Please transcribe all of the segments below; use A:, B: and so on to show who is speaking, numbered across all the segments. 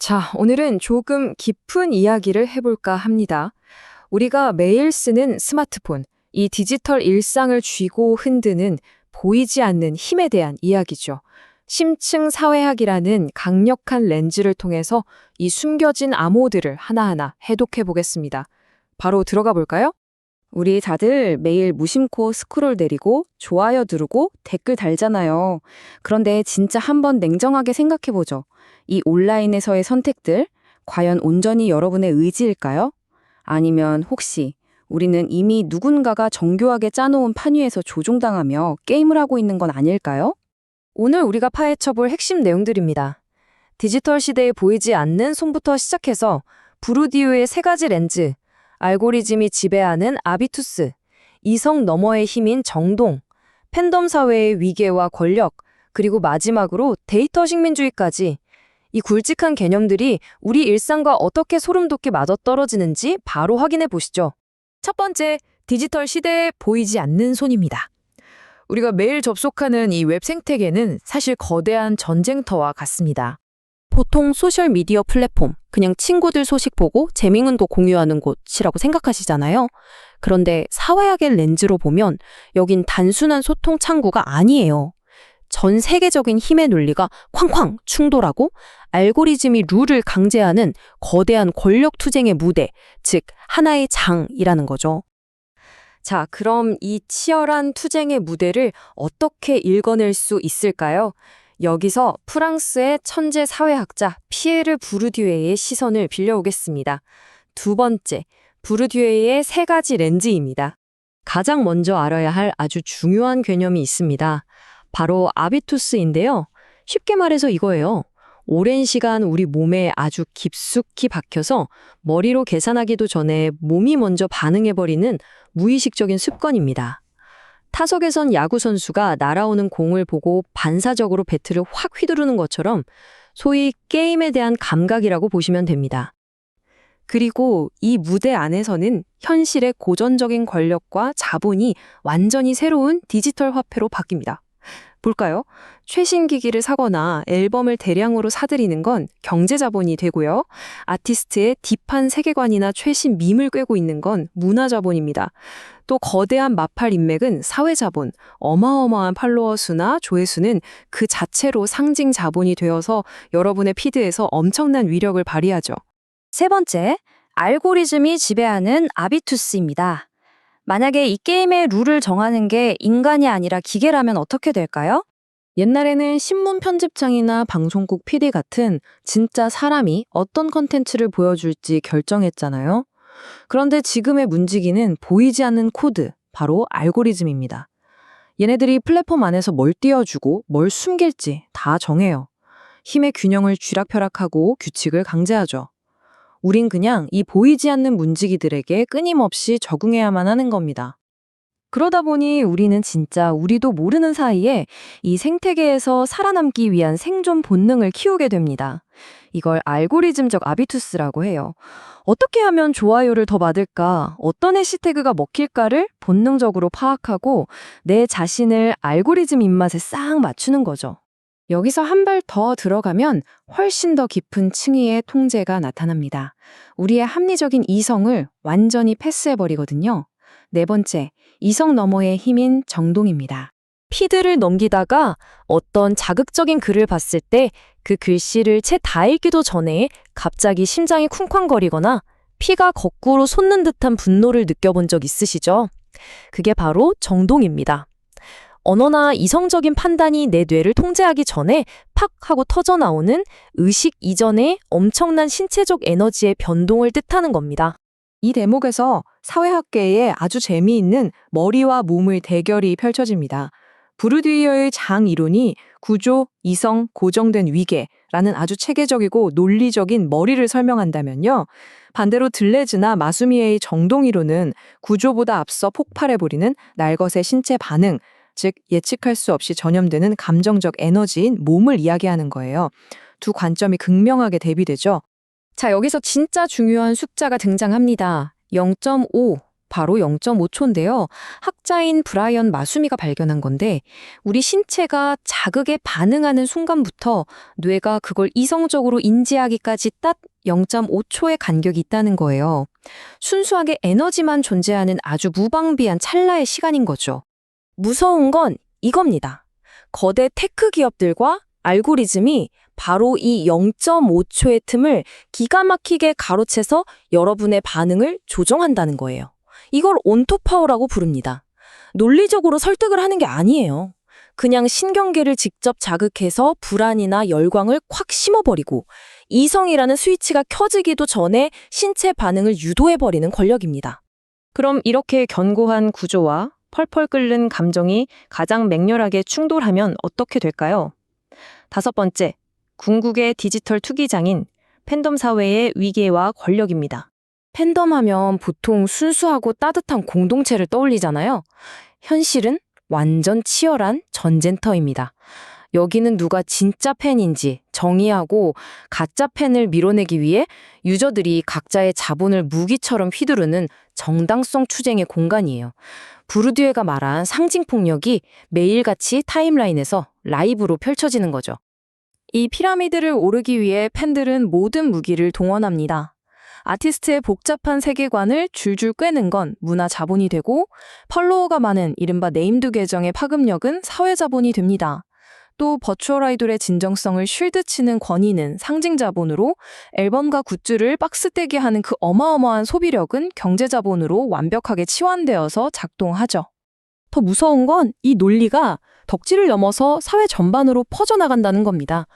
A: 자, 오늘은 조금 깊은 이야기를 해볼까 합니다. 우리가 매일 쓰는 스마트폰, 이 디지털 일상을 쥐고 흔드는 보이지 않는 힘에 대한 이야기죠. 심층 사회학이라는 강력한 렌즈를 통해서 이 숨겨진 암호들을 하나하나 해독해 보겠습니다. 바로 들어가 볼까요?
B: 우리 다들 매일 무심코 스크롤 내리고 좋아요 누르고 댓글 달잖아요. 그런데 진짜 한번 냉정하게 생각해보죠. 이 온라인에서의 선택들, 과연 온전히 여러분의 의지일까요? 아니면 혹시 우리는 이미 누군가가 정교하게 짜놓은 판 위에서 조종당하며 게임을 하고 있는 건 아닐까요?
A: 오늘 우리가 파헤쳐볼 핵심 내용들입니다. 디지털 시대에 보이지 않는 손부터 시작해서 브루디우의 세 가지 렌즈, 알고리즘이 지배하는 아비투스, 이성 너머의 힘인 정동, 팬덤 사회의 위계와 권력, 그리고 마지막으로 데이터 식민주의까지 이 굵직한 개념들이 우리 일상과 어떻게 소름 돋게 맞아떨어지는지 바로 확인해 보시죠. 첫 번째, 디지털 시대에 보이지 않는 손입니다. 우리가 매일 접속하는 이 웹 생태계는 사실 거대한 전쟁터와 같습니다.
B: 보통 소셜미디어 플랫폼, 그냥 친구들 소식 보고 재미있는 거 공유하는 곳이라고 생각하시잖아요. 그런데 사회학의 렌즈로 보면 여긴 단순한 소통 창구가 아니에요. 전 세계적인 힘의 논리가 쾅쾅 충돌하고 알고리즘이 룰을 강제하는 거대한 권력 투쟁의 무대, 즉 하나의 장이라는 거죠.
A: 자, 그럼 이 치열한 투쟁의 무대를 어떻게 읽어낼 수 있을까요? 여기서 프랑스의 천재 사회학자 피에르 부르디에의 시선을 빌려오겠습니다. 두 번째, 부르디에의 세 가지 렌즈입니다. 가장 먼저 알아야 할 아주 중요한 개념이 있습니다. 바로 아비투스인데요. 쉽게 말해서 이거예요. 오랜 시간 우리 몸에 아주 깊숙이 박혀서 머리로 계산하기도 전에 몸이 먼저 반응해버리는 무의식적인 습관입니다. 타석에선 야구 선수가 날아오는 공을 보고 반사적으로 배트를 확 휘두르는 것처럼 소위 게임에 대한 감각이라고 보시면 됩니다. 그리고 이 무대 안에서는 현실의 고전적인 권력과 자본이 완전히 새로운 디지털 화폐로 바뀝니다. 볼까요? 최신 기기를 사거나 앨범을 대량으로 사들이는 건 경제 자본이 되고요. 아티스트의 딥한 세계관이나 최신 밈을 꿰고 있는 건 문화 자본입니다. 또 거대한 마팔 인맥은 사회 자본, 어마어마한 팔로워 수나 조회수는 그 자체로 상징 자본이 되어서 여러분의 피드에서 엄청난 위력을 발휘하죠.
B: 세 번째, 알고리즘이 지배하는 아비투스입니다. 만약에 이 게임의 룰을 정하는 게 인간이 아니라 기계라면 어떻게 될까요?
A: 옛날에는 신문 편집장이나 방송국 PD 같은 진짜 사람이 어떤 컨텐츠를 보여줄지 결정했잖아요. 그런데 지금의 문지기는 보이지 않는 코드, 바로 알고리즘입니다. 얘네들이 플랫폼 안에서 뭘 띄워주고 뭘 숨길지 다 정해요. 힘의 균형을 쥐락펴락하고 규칙을 강제하죠. 우린 그냥 이 보이지 않는 문지기들에게 끊임없이 적응해야만 하는 겁니다. 그러다 보니 우리는 진짜 우리도 모르는 사이에 이 생태계에서 살아남기 위한 생존 본능을 키우게 됩니다. 이걸 알고리즘적 아비투스라고 해요. 어떻게 하면 좋아요를 더 받을까, 어떤 해시태그가 먹힐까를 본능적으로 파악하고 내 자신을 알고리즘 입맛에 싹 맞추는 거죠. 여기서 한 발 더 들어가면 훨씬 더 깊은 층위의 통제가 나타납니다. 우리의 합리적인 이성을 완전히 패스해버리거든요. 네 번째, 이성 너머의 힘인 정동입니다. 피드를 넘기다가 어떤 자극적인 글을 봤을 때 그 글씨를 채 다 읽기도 전에 갑자기 심장이 쿵쾅거리거나 피가 거꾸로 솟는 듯한 분노를 느껴본 적 있으시죠? 그게 바로 정동입니다. 언어나 이성적인 판단이 내 뇌를 통제하기 전에 팍 하고 터져나오는 의식 이전의 엄청난 신체적 에너지의 변동을 뜻하는 겁니다. 이 대목에서 사회학계에 아주 재미있는 머리와 몸의 대결이 펼쳐집니다. 부르디유의 장 이론이 구조, 이성, 고정된 위계라는 아주 체계적이고 논리적인 머리를 설명한다면요. 반대로 들레즈나 마수미에의 정동 이론은 구조보다 앞서 폭발해버리는 날것의 신체 반응, 즉 예측할 수 없이 전염되는 감정적 에너지인 몸을 이야기하는 거예요. 두 관점이 극명하게 대비되죠. 자, 여기서 진짜 중요한 숫자가 등장합니다. 0.5. 바로 0.5초인데요. 학자인 브라이언 마수미가 발견한 건데 우리 신체가 자극에 반응하는 순간부터 뇌가 그걸 이성적으로 인지하기까지 딱 0.5초의 간격이 있다는 거예요. 순수하게 에너지만 존재하는 아주 무방비한 찰나의 시간인 거죠.
B: 무서운 건 이겁니다. 거대 테크 기업들과 알고리즘이 바로 이 0.5초의 틈을 기가 막히게 가로채서 여러분의 반응을 조정한다는 거예요. 이걸 온토파워라고 부릅니다. 논리적으로 설득을 하는 게 아니에요. 그냥 신경계를 직접 자극해서 불안이나 열광을 콱 심어버리고 이성이라는 스위치가 켜지기도 전에 신체 반응을 유도해버리는 권력입니다.
A: 그럼 이렇게 견고한 구조와 펄펄 끓는 감정이 가장 맹렬하게 충돌하면 어떻게 될까요? 5번째, 궁극의 디지털 투기장인 팬덤 사회의 위계와 권력입니다.
B: 팬덤 하면 보통 순수하고 따뜻한 공동체를 떠올리잖아요. 현실은 완전 치열한 전쟁터입니다. 여기는 누가 진짜 팬인지 정의하고 가짜 팬을 밀어내기 위해 유저들이 각자의 자본을 무기처럼 휘두르는 정당성 투쟁의 공간이에요. 부르디에가 말한 상징폭력이 매일같이 타임라인에서 라이브로 펼쳐지는 거죠. 이 피라미드를 오르기 위해 팬들은 모든 무기를 동원합니다. 아티스트의 복잡한 세계관을 줄줄 꿰는 건 문화 자본이 되고 팔로워가 많은 이른바 네임드 계정의 파급력은 사회 자본이 됩니다. 또 버추얼 아이돌의 진정성을 쉴드 치는 권위는 상징 자본으로 앨범과 굿즈를 박스떼기 하는 그 어마어마한 소비력은 경제 자본으로 완벽하게 치환되어서 작동하죠. 더 무서운 건 이 논리가 덕질을 넘어서 사회 전반으로 퍼져나간다는 겁니다.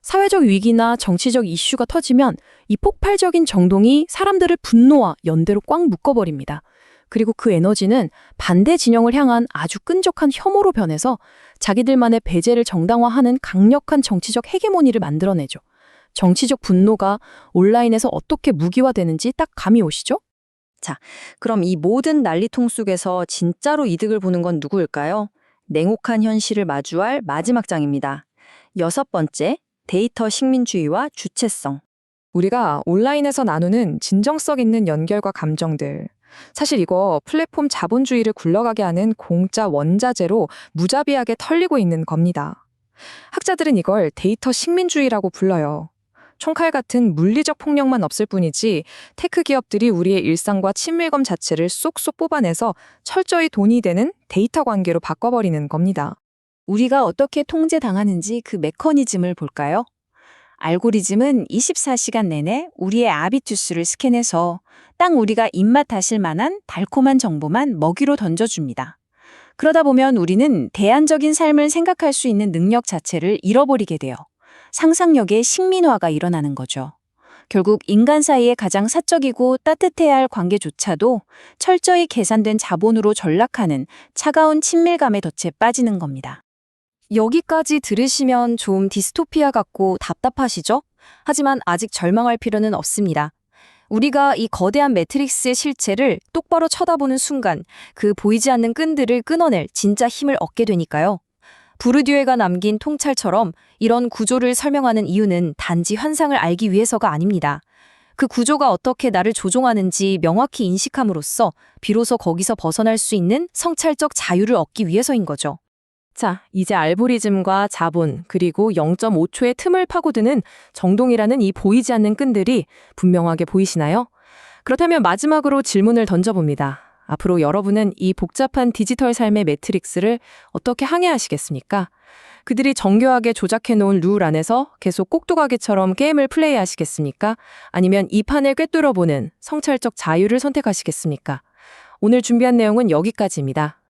B: 사회적 위기나 정치적 이슈가 터지면 이 폭발적인 정동이 사람들을 분노와 연대로 꽉 묶어버립니다. 그리고 그 에너지는 반대 진영을 향한 아주 끈적한 혐오로 변해서 자기들만의 배제를 정당화하는 강력한 정치적 헤게모니를 만들어내죠. 정치적 분노가 온라인에서 어떻게 무기화되는지 딱 감이 오시죠?
A: 자, 그럼 이 모든 난리통 속에서 진짜로 이득을 보는 건 누구일까요? 냉혹한 현실을 마주할 마지막 장입니다. 6번째, 데이터 식민주의와 주체성. 우리가 온라인에서 나누는 진정성 있는 연결과 감정들. 사실 이거 플랫폼 자본주의를 굴러가게 하는 공짜 원자재로 무자비하게 털리고 있는 겁니다. 학자들은 이걸 데이터 식민주의라고 불러요. 총칼 같은 물리적 폭력만 없을 뿐이지 테크 기업들이 우리의 일상과 친밀감 자체를 쏙쏙 뽑아내서 철저히 돈이 되는 데이터 관계로 바꿔버리는 겁니다. 우리가 어떻게 통제당하는지 그 메커니즘을 볼까요? 알고리즘은 24시간 내내 우리의 아비투스를 스캔해서 딱 우리가 입맛하실 만한 달콤한 정보만 먹이로 던져줍니다. 그러다 보면 우리는 대안적인 삶을 생각할 수 있는 능력 자체를 잃어버리게 돼요. 상상력의 식민화가 일어나는 거죠. 결국 인간 사이의 가장 사적이고 따뜻해야 할 관계조차도 철저히 계산된 자본으로 전락하는 차가운 친밀감의 덫에 빠지는 겁니다.
B: 여기까지 들으시면 좀 디스토피아 같고 답답하시죠? 하지만 아직 절망할 필요는 없습니다. 우리가 이 거대한 매트릭스의 실체를 똑바로 쳐다보는 순간 그 보이지 않는 끈들을 끊어낼 진짜 힘을 얻게 되니까요. 부르디에가 남긴 통찰처럼 이런 구조를 설명하는 이유는 단지 현상을 알기 위해서가 아닙니다. 그 구조가 어떻게 나를 조종하는지 명확히 인식함으로써 비로소 거기서 벗어날 수 있는 성찰적 자유를 얻기 위해서인 거죠.
A: 자, 이제 알고리즘과 자본, 그리고 0.5초의 틈을 파고드는 정동이라는 이 보이지 않는 끈들이 분명하게 보이시나요? 그렇다면 마지막으로 질문을 던져봅니다. 앞으로 여러분은 이 복잡한 디지털 삶의 매트릭스를 어떻게 항해하시겠습니까? 그들이 정교하게 조작해놓은 룰 안에서 계속 꼭두가기처럼 게임을 플레이하시겠습니까? 아니면 이 판을 꿰뚫어보는 성찰적 자유를 선택하시겠습니까? 오늘 준비한 내용은 여기까지입니다.